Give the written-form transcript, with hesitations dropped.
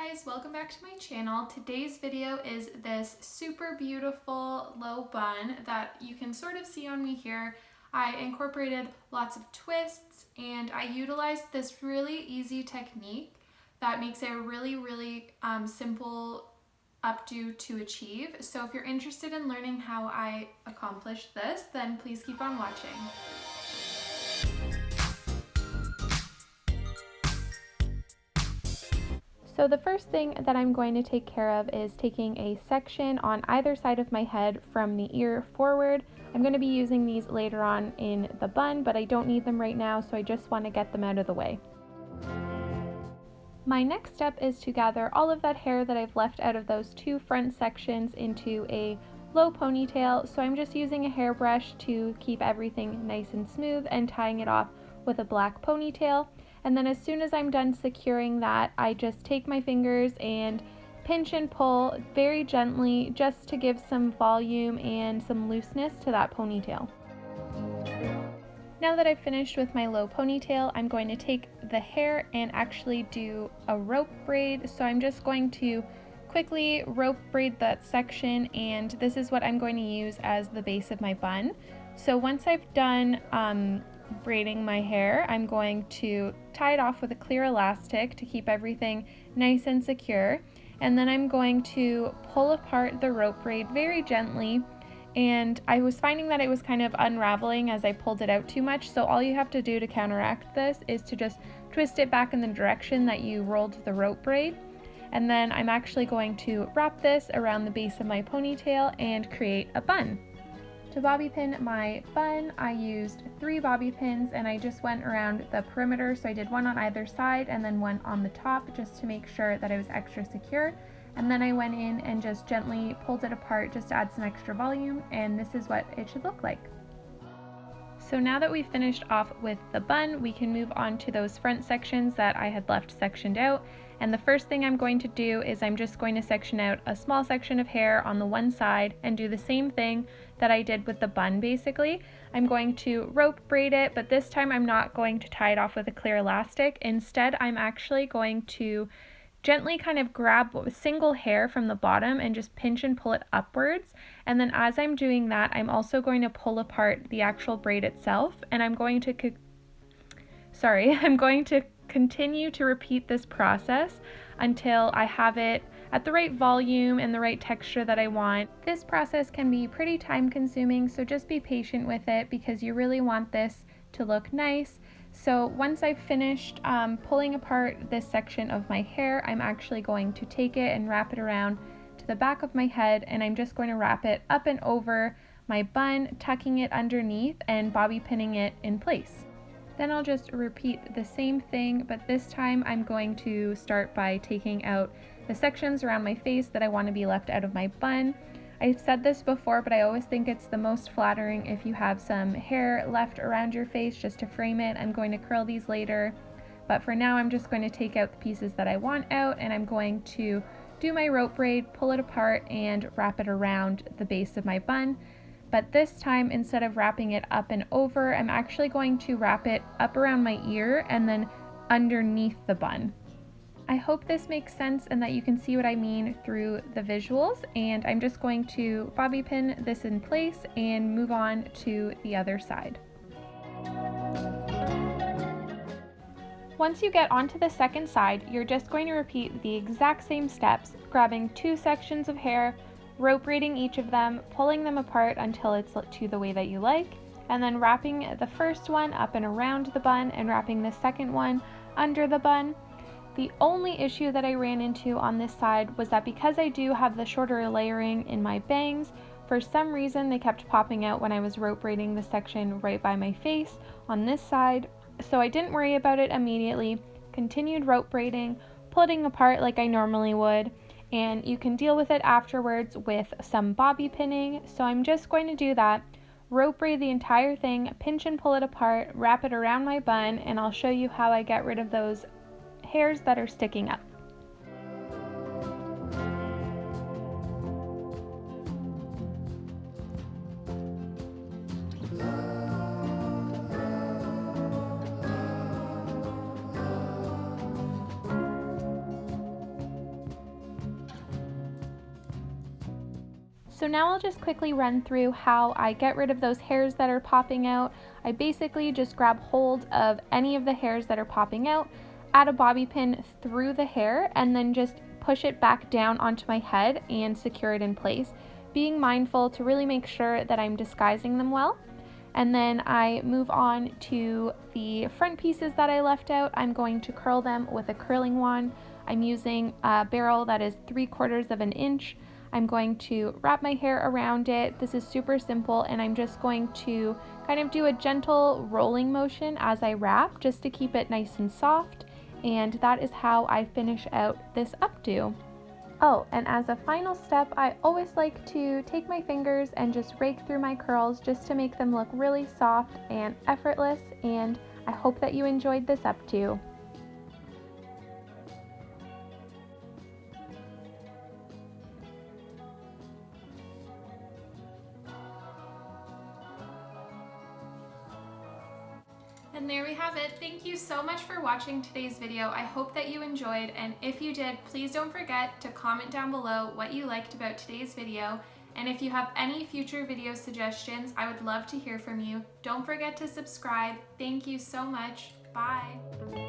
guys, welcome back to my channel. Today's video is this super beautiful low bun that you can sort of see on me here. I incorporated lots of twists and I utilized this really easy technique that makes it a really simple updo to achieve. So if you're interested in learning how I accomplished this, then please keep on watching. So the first thing that I'm going to take care of is taking a section on either side of my head from the ear forward. I'm going to be using these later on in the bun, but I don't need them right now, so I just want to get them out of the way. My next step is to gather all of that hair that I've left out of those two front sections into a low ponytail. So I'm just using a hairbrush to keep everything nice and smooth and tying it off with a black ponytail. And then as soon as I'm done securing that, I just take my fingers and pinch and pull very gently just to give some volume and some looseness to that ponytail. Now that I've finished with my low ponytail, I'm going to take the hair and actually do a rope braid. So I'm just going to quickly rope braid that section, and this is what I'm going to use as the base of my bun. So once I've done braiding my hair, I'm going to tie it off with a clear elastic to keep everything nice and secure, and then I'm going to pull apart the rope braid very gently. And I was finding that it was kind of unraveling as I pulled it out too much, so all you have to do to counteract this is to just twist it back in the direction that you rolled the rope braid. And then I'm actually going to wrap this around the base of my ponytail and create a bun. To bobby pin my bun, I used 3 bobby pins and I just went around the perimeter. So I did one on either side and then one on the top just to make sure that it was extra secure. And then I went in and just gently pulled it apart just to add some extra volume, and this is what it should look like. So now that we've finished off with the bun, we can move on to those front sections that I had left sectioned out. And the first thing I'm going to do is I'm just going to section out a small section of hair on the one side and do the same thing that I did with the bun basically. I'm going to rope braid it, but this time I'm not going to tie it off with a clear elastic. Instead, I'm actually going to gently kind of grab a single hair from the bottom and just pinch and pull it upwards. And then as I'm doing that, I'm also going to pull apart the actual braid itself, and I'm going to continue to repeat this process until I have it at the right volume and the right texture that I want. This process can be pretty time consuming, so just be patient with it because you really want this to look nice. So once I've finished pulling apart this section of my hair, I'm actually going to take it and wrap it around to the back of my head, and I'm just going to wrap it up and over my bun, tucking it underneath and bobby pinning it in place. Then I'll just repeat the same thing, but this time I'm going to start by taking out the sections around my face that I want to be left out of my bun. I've said this before, but I always think it's the most flattering if you have some hair left around your face just to frame it. I'm going to curl these later, but for now I'm just going to take out the pieces that I want out, and I'm going to do my rope braid, pull it apart, and wrap it around the base of my bun. But this time, instead of wrapping it up and over, I'm actually going to wrap it up around my ear and then underneath the bun. I hope this makes sense and that you can see what I mean through the visuals, and I'm just going to bobby pin this in place and move on to the other side. Once you get onto the second side, you're just going to repeat the exact same steps, grabbing 2 sections of hair, rope braiding each of them, pulling them apart until it's to the way that you like, and then wrapping the first one up and around the bun and wrapping the second one under the bun. The only issue that I ran into on this side was that because I do have the shorter layering in my bangs, for some reason they kept popping out when I was rope braiding the section right by my face on this side. So I didn't worry about it immediately, continued rope braiding, pulling apart like I normally would, and you can deal with it afterwards with some bobby pinning. So I'm just going to do that, rope braid the entire thing, pinch and pull it apart, wrap it around my bun, and I'll show you how I get rid of those hairs that are sticking up. So now I'll just quickly run through how I get rid of those hairs that are popping out. I basically just grab hold of any of the hairs that are popping out, add a bobby pin through the hair, and then just push it back down onto my head and secure it in place, being mindful to really make sure that I'm disguising them well. And then I move on to the front pieces that I left out. I'm going to curl them with a curling wand. I'm using a barrel that is 3/4 of an inch. I'm going to wrap my hair around it. This is super simple, and I'm just going to kind of do a gentle rolling motion as I wrap just to keep it nice and soft. And that is how I finish out this updo. Oh, and as a final step, I always like to take my fingers and just rake through my curls just to make them look really soft and effortless, and I hope that you enjoyed this updo. And there we have it. Thank you so much for watching today's video. I hope that you enjoyed, and if you did, please don't forget to comment down below what you liked about today's video. And if you have any future video suggestions, I would love to hear from you. Don't forget to subscribe. Thank you so much. Bye.